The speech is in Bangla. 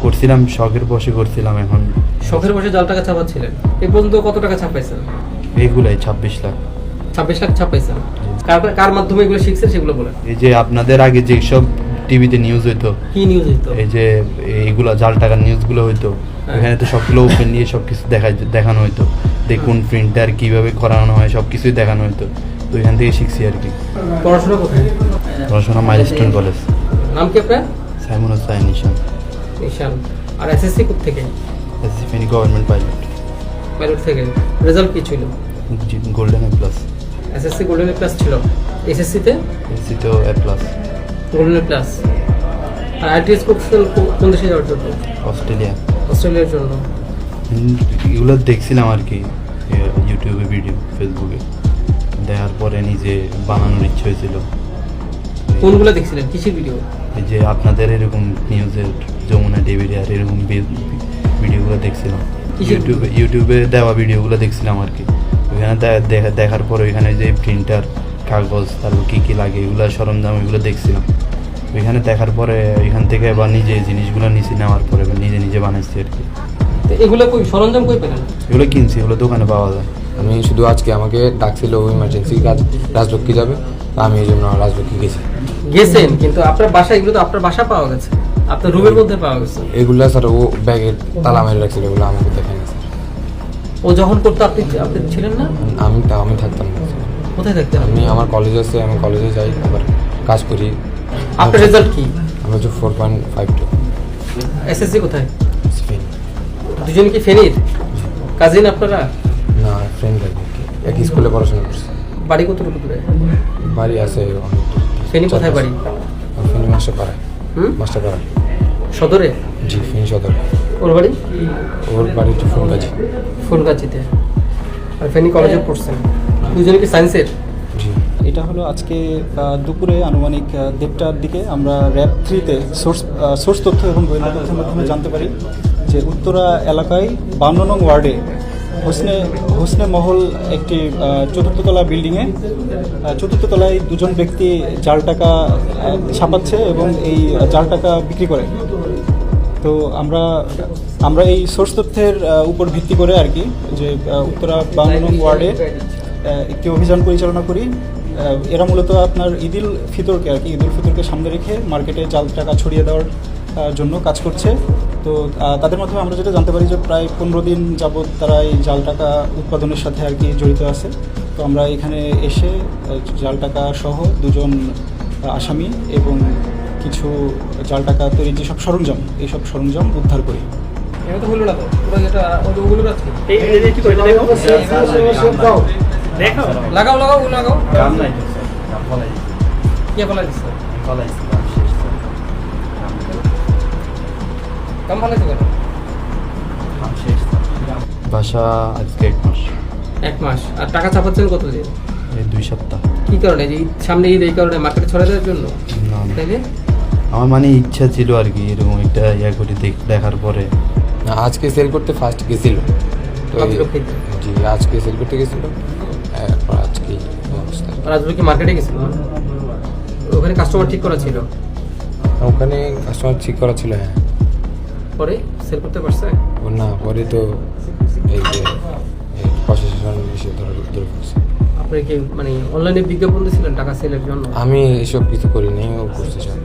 করছিলাম, শখের বসে করছিলাম। এখন শখের বসে জাল টাকা ছাপাচ্ছিলেন। এই পর্যন্ত কত টাকা ছাপাইছেন? এইগুলাই 26 লাখ। 26 লাখ ছাপাইছেন। কার মাধ্যমে এগুলো শিখছেন সেগুলো বলেন। এই যে আপনাদের আগে যে সব টিভিতে নিউজ হইতো, কি নিউজ হইতো? এই যে এইগুলা জাল টাকার নিউজগুলো হইতো, এখানে তো সবগুলো ওপেন নিয়ে সবকিছু দেখানো হইতো। দেখুন প্রিন্টার কিভাবে করানো হয় সবকিছুই দেখানো হইতো। তো এখান থেকে শিখছি আর কি। পড়াশোনা কোথায়? পড়াশোনা মাইলস্টোন কলেজ। নাম কি আপনার? সাইমন হোসেন নিশান। নিশান। আর এসএসসি কোথা থেকে? এসএসসি ফেনী গভর্নমেন্ট পাইলট থেকে। রেজাল্ট কি ছিল? Golden A plus. SSC golden A plus ছিল। এসএসসি তে? এসএসসি তো A plus. Golden A plus. আর আইটিএস করছেন কোন দেশে যাওয়ার জন্য? অস্ট্রেলিয়া। অস্ট্রেলিয়ার জন্য। এগুলো দেখছিলাম আর কি, ইউটিউবে ভিডিও, ফেসবুকে দেখার পরে নিজে বানানোর ইচ্ছে হয়েছিল। কোনগুলো দেখছিলেন? কিসের ভিডিও? এই যে আপনাদের এরকম নিউজের যমুনা টিভির আর এরকম ভিডিওগুলো দেখছিলাম। ইউটিউবে দেওয়া ভিডিওগুলো দেখছিলাম আর কি। ওইখানে দেখার পর ওইখানে যে প্রিন্টার, কাগজ, তারপর কী কী লাগে এগুলো সরঞ্জাম, এগুলো দেখছিলাম। ওইখানে দেখার পরে ওইখান থেকে আবার নিজে জিনিসগুলো নিচে নেওয়ার পরে নিজে নিজে বানাইছি আর কি। এগুলো কই সরঞ্জাম কই পেলেন? এগুলো কিনছি, এগুলো দোকানে পাওয়া যায়। আমি শুধু আজকে আমাকে ডাকছিল ইমার্জেন্সি রাজলক্ষ্মী যাবে, তা আমি এই জন্য রাজলক্ষ্মী গেছেন। কিন্তু আপনার বাসা, এগুলো তো আপনার বাসা পাওয়া গেছে, আপনার রুমের মধ্যে পাওয়া গেছে। এগুলো স্যার ও ব্যাগের তালা মেরে রাখছিল, এগুলো আমাকে দেখেন না স্যার। ও যখন করতো আপনি ছিলেন না? আমি থাকতাম না। কোথায় থাকতেন? আমি আমার কলেজ আছে, আমি কলেজে যাই, আবার কাজ করি। আপনার রেজাল্ট কি? আমি হচ্ছে 4.52। এসএসসি কোথায়? ফেনী। দুজন কি ফেনীর কাজিন আপনারা? না, ফ্রেন্ড আর কি, একই স্কুলে পড়াশোনা করছি। বাড়ি কতটুকু দূরে? বাড়ি আছে অনেক। ফেনী কোথায় বাড়ি? ফেনী মাস্টারপাড়ায়। মাস্টারপাড়ায় সদরে? জি, ফেনী সদরে। ওর বাড়ি? ওর বাড়ি হচ্ছে ফুলগাছি। ফুলগাছিতে। আর ফেনী কলেজে পড়ছেন দুজনে কি সায়েন্সের? জি। এটা হলো আজকে দুপুরে আনুমানিক 1:30টার দিকে আমরা র্যাব 3-তে সোর্স তথ্য এবং গোয়েন্দা তথ্যের মাধ্যমে জানতে পারি যে উত্তরা এলাকায় 52 নং ওয়ার্ডে হোসনে মহল একটি চতুর্থ তলা বিল্ডিংয়ে চতুর্থ তলায় দুজন ব্যক্তি জাল টাকা ছাপাচ্ছে এবং এই জাল টাকা বিক্রি করে। তো আমরা এই সোর্স তথ্যের উপর ভিত্তি করে আর কি যে উত্তরা 52 নং ওয়ার্ডে একটি অভিযান পরিচালনা করি। এরা মূলত আপনার ঈদুল ফিতরকে সামনে রেখে মার্কেটে জাল টাকা ছড়িয়ে দেওয়ার জন্য কাজ করছে। তো তাদের মাধ্যমে আমরা যেটা জানতে পারি যে প্রায় 15 দিন যাবৎ তারা এই জাল টাকা উৎপাদনের সাথে আর কি জড়িত আছে। তো আমরা এখানে এসে জাল টাকা সহ দুজন আসামি এবং কিছু জাল টাকা তৈরির যেসব সরঞ্জাম, এইসব সরঞ্জাম উদ্ধার করি। এটা তো হলো না তো, পুরো এটা ওগুলো আছে। এই কি করে দেখো দেখো লাগাও কাম নাই তো স্যার, কাম ফলাই কে বলা দিছে? ফলাইছি, কাম শেষ স্যার। কাম ভালো তো করে। কাম শেষ স্যার। বাসা আজকে 1 মাস। 1 মাস। আর টাকা ছাপাচ্ছেন কতদিন? এই 2 সপ্তাহ। কি কারণে? যে সামনে ঈদ, এই কারণে মার্কেটে ছড়াই দেওয়ার জন্য? না, তাইলে আমার মানে ইচ্ছা ছিল আর কি, এরকম একটা করে দেখার পরে। না, আজকে সেল করতে ফার্স্ট গেছিল তো জি, আজকে সেল করতে গেছিল। এরপর আজকে রাজুর কি মার্কেটে গেছিল? ওখানে কাস্টমার ঠিক করা ছিল? ওখানে কাস্টমার ঠিক করা ছিল। হ্যাঁ, পরে সেল করতে পারছে? ও না, পরে তো এই যে প্রশাসন এসে ধরে পড়ছে। আপনি কি মানে অনলাইনে বিজ্ঞাপন দিয়েছিলেন টাকা সেলের জন্য? আমি এসব কিছু করিনি, ও করছে সব।